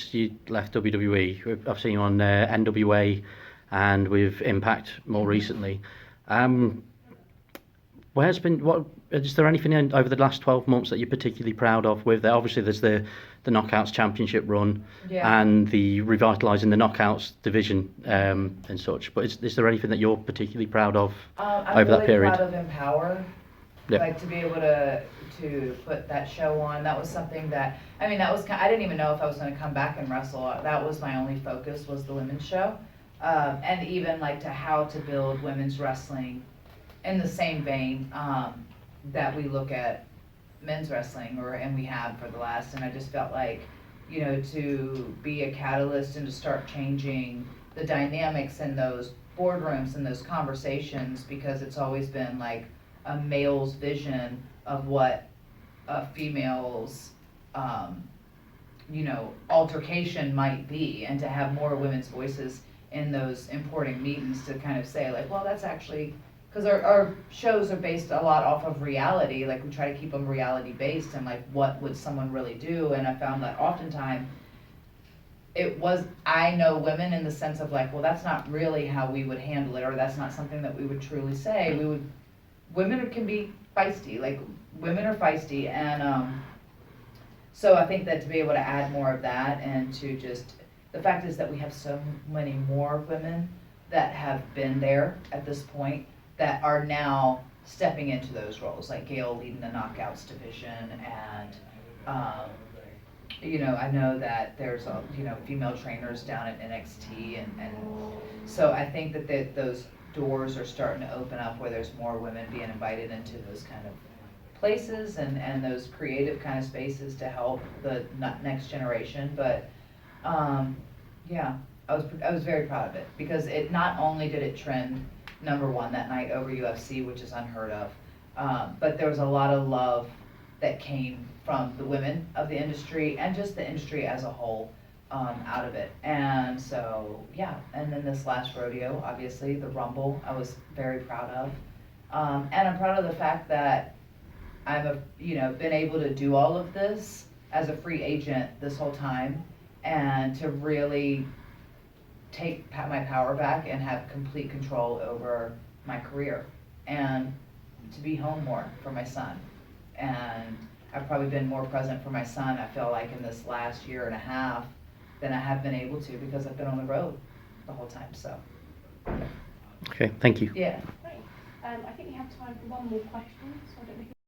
since you left WWE. I've seen you on NWA and with Impact more recently. Is there anything over the last 12 months that you're particularly proud of with there? Obviously, there's the Knockouts Championship run and the revitalising the Knockouts division and such. But is there anything that you're particularly proud of over that period? I'm really proud of Empowerr. Yep. Like to be able to put that show on. That was something that, I didn't even know if I was going to come back and wrestle. That was my only focus, was the women's show. And even like to how to build women's wrestling in the same vein that we look at men's wrestling, and we have for the last, and I just felt like, to be a catalyst and to start changing the dynamics in those boardrooms and those conversations, because it's always been like a male's vision of what a female's altercation might be, and to have more women's voices in those important meetings to kind of say like, well, that's actually, because our shows are based a lot off of reality. Like we try to keep them reality based, and like what would someone really do. And I found that oftentimes I know women in the sense of like, well, that's not really how we would handle it, or that's not something that we would truly say. Women can be feisty, like women are feisty, and so I think that to be able to add more of that, and to just, the fact is that we have so many more women that have been there at this point that are now stepping into those roles, like Gail leading the Knockouts division, and I know that there's female trainers down at NXT, and so I think that those doors are starting to open up where there's more women being invited into those kind of places and those creative kind of spaces to help the next generation. But yeah, I was very proud of it, because it not only did it trend #1 that night over UFC, which is unheard of, but there was a lot of love that came from the women of the industry and just the industry as a whole out of it. And so yeah, and then this last rodeo, obviously the Rumble, I was very proud of, and I'm proud of the fact that I've been able to do all of this as a free agent this whole time, and to really take my power back and have complete control over my career, and to be home more for my son. And I've probably been more present for my son, I feel like, in this last year and a half than I have been able to, because I've been on the road the whole time. So okay, thank you. Yeah. Great. I think we have time for one more question, so I don't know if